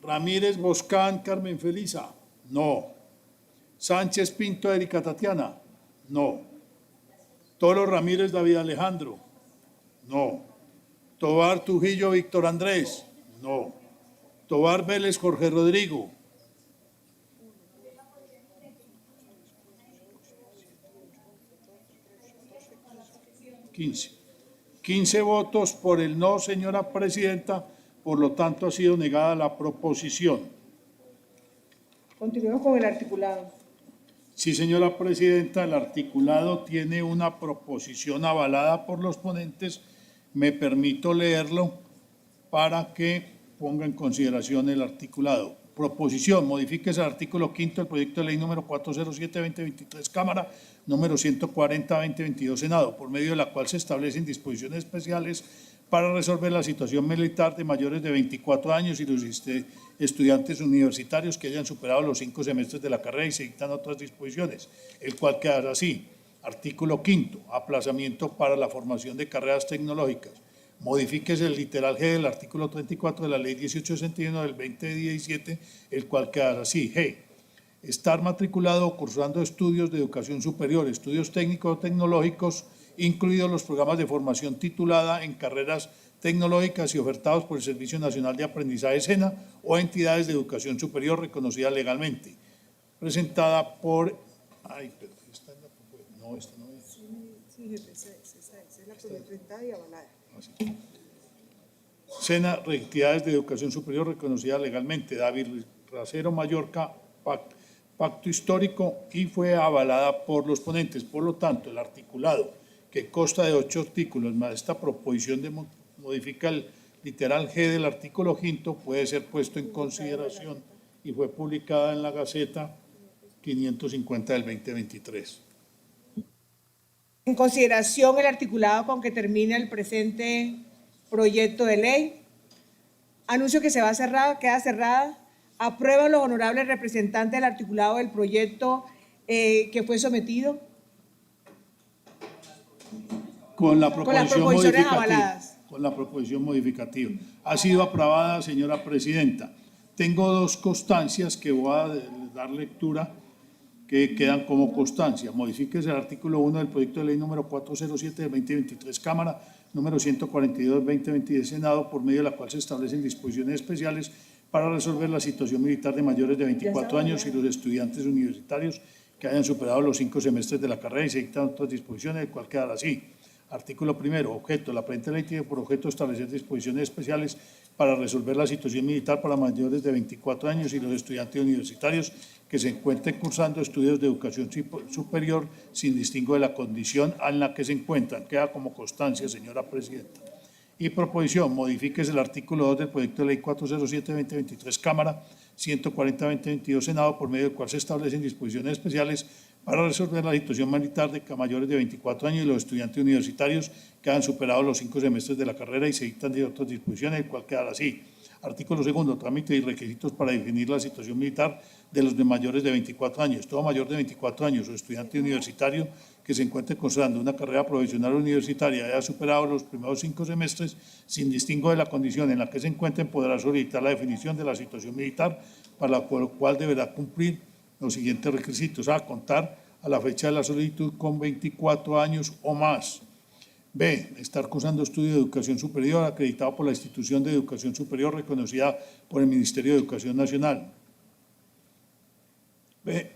Ramírez Boscán, Carmen Felisa. No. Sánchez Pinto, Erika Tatiana. No. Toro Ramírez, David Alejandro. No. Tobar Trujillo, Víctor Andrés. No. Tobar Vélez, Jorge Rodrigo. Quince votos por el no, señora presidenta. Por lo tanto, ha sido negada la proposición. Continuemos con el articulado. Sí, señora presidenta, el articulado tiene una proposición avalada por los ponentes. Me permito leerlo para que ponga en consideración el articulado. Proposición: modifíquese el artículo 5 del proyecto de ley número 407-2023, Cámara, número 140-2022, Senado, por medio de la cual se establecen disposiciones especiales para resolver la situación militar de mayores de 24 años y los estudiantes universitarios que hayan superado los 5 semestres de la carrera, y se dictan otras disposiciones, el cual quedará así. Artículo 5. Aplazamiento para la formación de carreras tecnológicas. Modifíquese el literal G del artículo 34 de la Ley 1861 del 2017, el cual quedará así. G. Estar matriculado o cursando estudios de educación superior, estudios técnicos o tecnológicos, incluidos los programas de formación titulada en carreras tecnológicas y ofertados por el Servicio Nacional de Aprendizaje SENA o entidades de educación superior reconocidas legalmente. Presentada por... Ay, pero esta es la propuesta. No, esta no es. Sí, esa es la presentada y avalada. SENA, entidades de educación superior reconocidas legalmente. David Racero Mallorca, pacto histórico, y fue avalada por los ponentes. Por lo tanto, el articulado, que consta de 8 artículos, más esta proposición de modifica el literal G del artículo 5, puede ser puesto en consideración y fue publicada en la Gaceta 550 del 2023. En consideración el articulado con que termina el presente proyecto de ley. Anuncio que se va cerrada, queda cerrada. Aprueban los honorables representantes del articulado del proyecto que fue sometido. Con la proposición proposiciones modificativa. avaladas. Con la proposición modificativa. Ha sido aprobada, señora presidenta. Tengo 2 constancias que voy a dar lectura, que quedan como constancia. Modifíquese el artículo 1 del proyecto de ley número 407 de 2023, Cámara, número 142 de 2022, Senado, por medio de la cual se establecen disposiciones especiales para resolver la situación militar de mayores de 24 años y los estudiantes universitarios que hayan superado los 5 semestres de la carrera, y se dictan otras disposiciones, el cual quedará así. Artículo primero. Objeto. La presente ley tiene por objeto establecer disposiciones especiales para resolver la situación militar para mayores de 24 años y los estudiantes universitarios que se encuentren cursando estudios de educación superior sin distingo de la condición en la que se encuentran. Queda como constancia, señora presidenta. Y proposición: modifíquese el artículo 2 del proyecto de ley 407-2023, Cámara, 140-2022, Senado, por medio del cual se establecen disposiciones especiales para resolver la situación militar de mayores de 24 años y los estudiantes universitarios que han superado los 5 semestres de la carrera, y se dictan de otras disposiciones, el cual quedará así. Artículo 2. Trámite y requisitos para definir la situación militar de los de mayores de 24 años. Todo mayor de 24 años o estudiante universitario que se encuentre cursando una carrera profesional universitaria y haya superado los primeros 5 semestres, sin distingo de la condición en la que se encuentren, podrá solicitar la definición de la situación militar, para la cual deberá cumplir los siguientes requisitos: a contar a la fecha de la solicitud con 24 años o más. B. Estar cursando estudio de educación superior acreditado por la institución de educación superior reconocida por el Ministerio de Educación Nacional. B.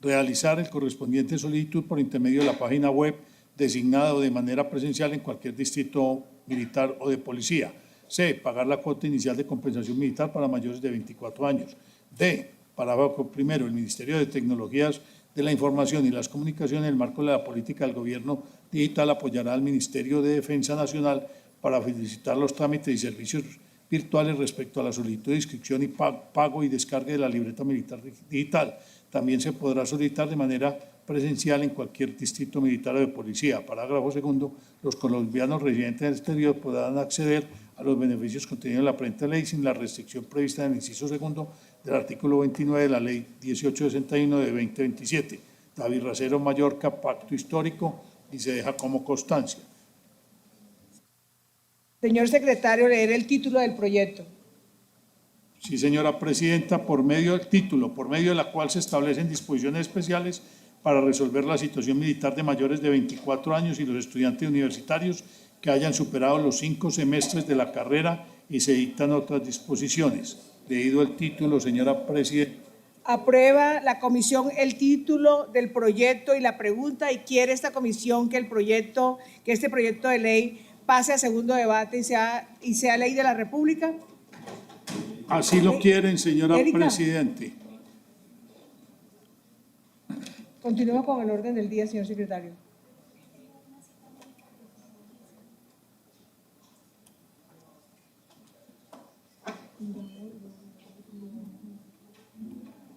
Realizar el correspondiente solicitud por intermedio de la página web designada o de manera presencial en cualquier distrito militar o de policía. C, pagar la cuota inicial de compensación militar para mayores de 24 años. D, parágrafo primero, el Ministerio de Tecnologías de la Información y las Comunicaciones, en el marco de la política del gobierno digital, apoyará al Ministerio de Defensa Nacional para facilitar los trámites y servicios virtuales respecto a la solicitud de inscripción y pago y descarga de la libreta militar digital. También se podrá solicitar de manera presencial en cualquier distrito militar o de policía. Parágrafo segundo, los colombianos residentes en el exterior podrán acceder a los beneficios contenidos en la presente ley sin la restricción prevista en el inciso segundo del artículo 29 de la Ley 1861 de 2027. David Racero, Mallorca, pacto histórico, y se deja como constancia. Señor secretario, leer el título del proyecto. Sí, señora presidenta, por medio del título, por medio de la cual se establecen disposiciones especiales para resolver la situación militar de mayores de 24 años y los estudiantes universitarios que hayan superado los 5 semestres de la carrera y se dictan otras disposiciones. Leído el título, señora presidenta. Aprueba la comisión el título del proyecto y la pregunta, y quiere esta comisión que este proyecto de ley pase a segundo debate y sea ley de la República. Así lo quieren, señora presidente. Continúa con el orden del día, señor secretario.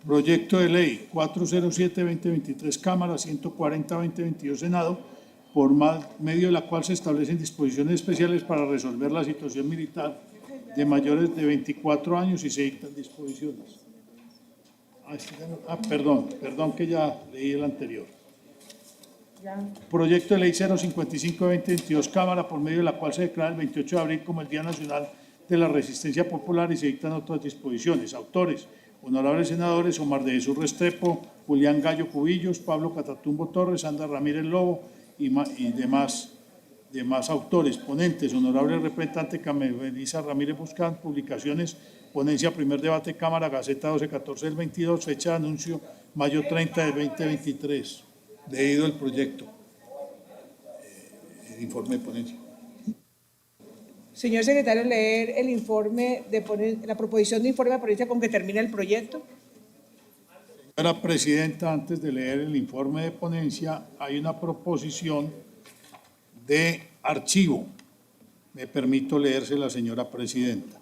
Proyecto de ley 407-2023, Cámara, 140-2022, Senado, por medio de la cual se establecen disposiciones especiales para resolver la situación militar de mayores de 24 años y se dictan disposiciones. Perdón que ya leí el anterior. Proyecto de ley 055-2022, Cámara, por medio de la cual se declara el 28 de abril como el Día Nacional de la Resistencia Popular y se dictan otras disposiciones. Autores: honorables senadores Omar de Jesús Restrepo, Julián Gallo Cubillos, Pablo Catatumbo Torres, Sandra Ramírez Lobo y demás autores. Ponentes: honorable representante Camelisa Ramírez Buscán. Publicaciones: ponencia, primer debate, Cámara, Gaceta 12-14 del 22, fecha de anuncio mayo 30 del 2023. Leído el proyecto, el informe de ponencia. Señor secretario, leer el informe la proposición de informe de ponencia con que termina el proyecto. Señora presidenta, antes de leer el informe de ponencia, hay una proposición de archivo. Me permito leérsela, señora presidenta.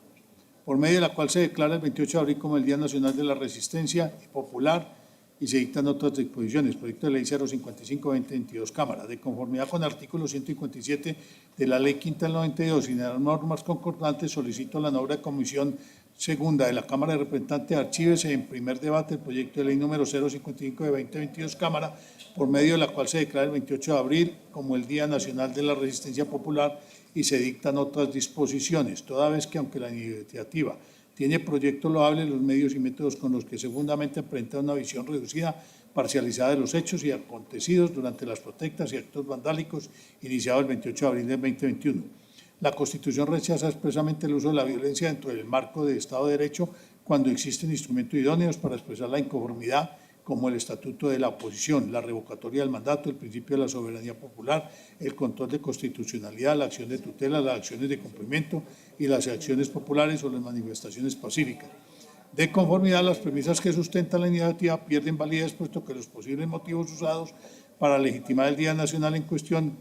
Por medio de la cual se declara el 28 de abril como el Día Nacional de la Resistencia Popular y se dictan otras disposiciones. Proyecto de ley 055-2022, Cámara. De conformidad con el artículo 157 de la Ley Quinta del 92 y de las normas concordantes, solicito la obra de comisión segunda de la Cámara de Representantes archívese en primer debate el proyecto de ley número 055 de 2022, Cámara, por medio de la cual se declara el 28 de abril como el Día Nacional de la Resistencia Popular y se dictan otras disposiciones, toda vez que, aunque la iniciativa tiene proyectos loables, los medios y métodos con los que se fundamenta presenta una visión reducida, parcializada de los hechos y acontecidos durante las protestas y actos vandálicos iniciados el 28 de abril del 2021. La Constitución rechaza expresamente el uso de la violencia dentro del marco de Estado de Derecho cuando existen instrumentos idóneos para expresar la inconformidad, como el Estatuto de la Oposición, la revocatoria del mandato, el principio de la soberanía popular, el control de constitucionalidad, la acción de tutela, las acciones de cumplimiento y las acciones populares o las manifestaciones pacíficas. De conformidad, las premisas que sustentan la iniciativa pierden validez, puesto que los posibles motivos usados para legitimar el Día Nacional en cuestión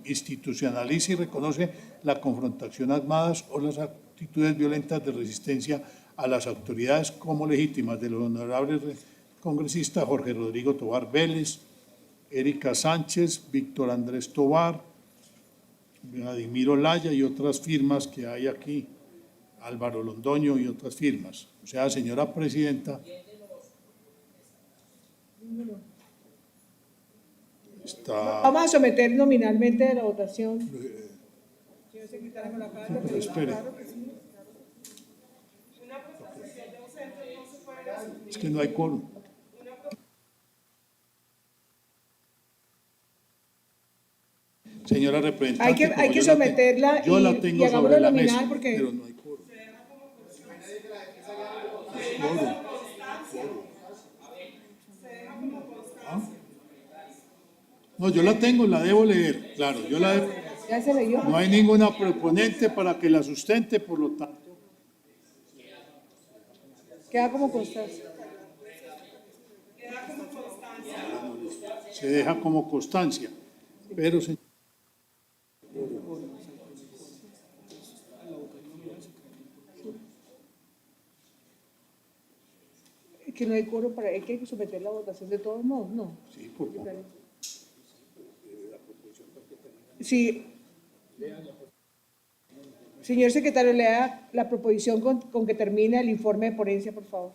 institucionaliza y reconoce la confrontación armadas o las actitudes violentas de resistencia a las autoridades como legítimas de los honorables congresistas Jorge Rodrigo Tovar Vélez, Erika Sánchez, Víctor Andrés Tovar, Vladimir Olaya y otras firmas que hay aquí, Álvaro Londoño y otras firmas. O sea, señora presidenta, Vamos a someter nominalmente a la votación. Señor secretario, me lo acaba de pero espere. Es que no hay quórum. Señora representante, hay que someterla yo la tengo sobre la mesa, porque... pero no hay quórum. Quórum. No, yo la tengo, la debo leer, claro. ¿Ya se leyó? No hay ninguna proponente para que la sustente, por lo tanto. Queda como constancia. Se deja como constancia. Pero, Que no hay quórum para, hay que someter la votación de todos modos, ¿no? sí, por favor. Sí. Señor secretario, lea la proposición con que termina el informe de ponencia, por favor.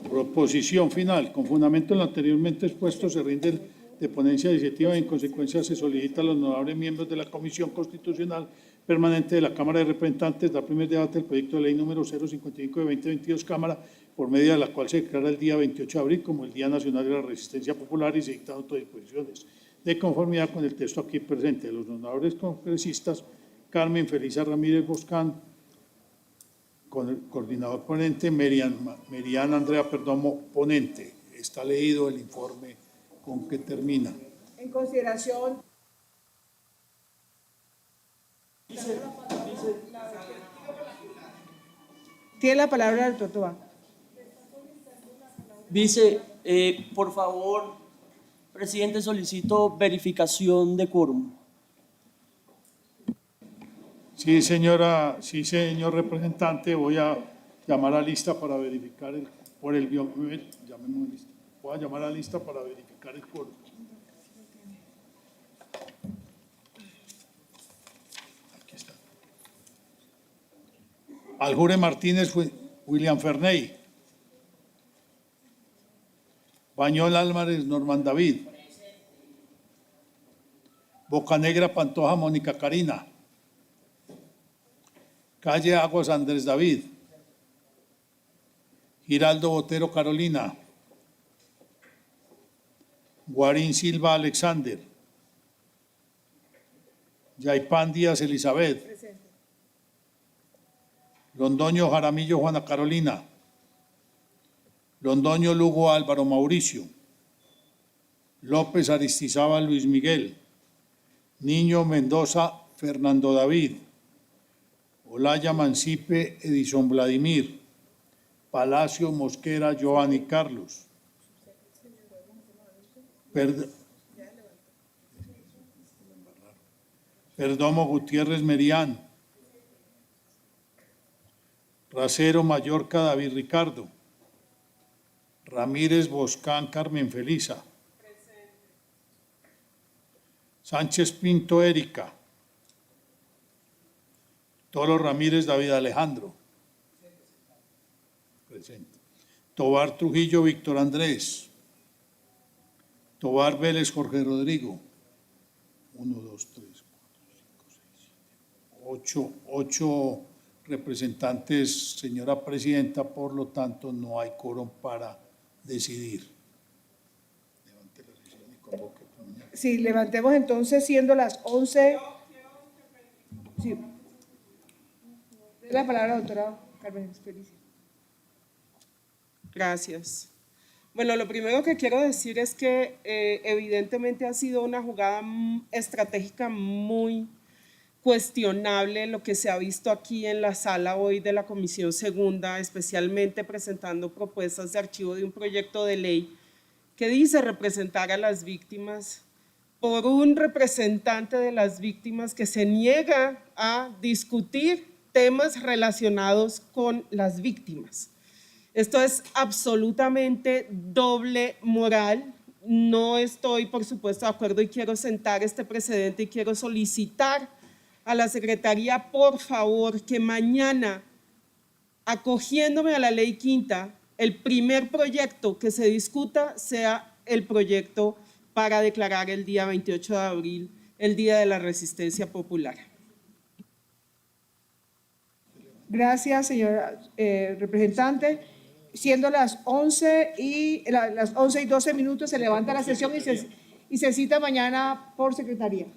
Proposición final. Con fundamento en lo anteriormente expuesto, se rinde de ponencia iniciativa y en consecuencia se solicita a los honorables miembros de la Comisión Constitucional Permanente de la Cámara de Representantes dar primer debate del proyecto de ley número 055 de 2022 Cámara, por medio de la cual se declara el día 28 de abril como el Día Nacional de la Resistencia Popular y se dictan autodisposiciones de conformidad con el texto aquí presente de los honorables congresistas Carmen Felisa Ramírez Boscán, con el coordinador ponente, Merian Andrea Perdomo, ponente. Está leído el informe con que termina. En consideración. Tiene la palabra el doctor Tobar. Vice, por favor, presidente, solicito verificación de quórum. Sí, señora, sí, señor representante, voy a llamar a lista para verificar voy a llamar a lista para verificar el quórum. Aquí está. Aljure Martínez, William Ferney. Bañol Álvarez, Norman David. Bocanegra Pantoja, Mónica Karina. Calle Aguas, Andrés David. Giraldo Botero, Carolina. Guarín Silva, Alexander. Yaipán Díaz, Elizabeth. Presente. Londoño Jaramillo, Juana Carolina. Londoño Lugo, Álvaro Mauricio. López Aristizábal, Luis Miguel. Niño Mendoza, Fernando David. Olaya Mancipe, Edison Vladimir. Palacio Mosquera, Giovanni Carlos. Perdomo Gutiérrez Merián. Racero Mallorca, David Ricardo. Ramírez Boscán, Carmen Felisa. Sánchez Pinto, Erika. Toro Ramírez, David Alejandro. Presente. Tobar Trujillo, Víctor Andrés. Tobar Vélez, Jorge Rodrigo. 1, 2, 3, 4, 5, 6, 7, 8 representantes, señora presidenta, por lo tanto no hay quórum para decidir. Levante la sesión y convoque. Sí, levantemos entonces siendo las 11. Sí. La palabra, doctora Carmen Felicia. Gracias. Bueno, lo primero que quiero decir es que evidentemente ha sido una jugada estratégica muy cuestionable lo que se ha visto aquí en la sala hoy de la Comisión Segunda, especialmente presentando propuestas de archivo de un proyecto de ley que dice representar a las víctimas por un representante de las víctimas que se niega a discutir temas relacionados con las víctimas. Esto es absolutamente doble moral. No estoy, por supuesto, de acuerdo y quiero sentar este precedente y quiero solicitar a la Secretaría, por favor, que mañana, acogiéndome a la Ley Quinta, el primer proyecto que se discuta sea el proyecto para declarar el día 28 de abril el Día de la Resistencia Popular. Gracias, señora representante. siendo las 11 y 12 minutos, se levanta la sesión y se cita mañana por secretaría.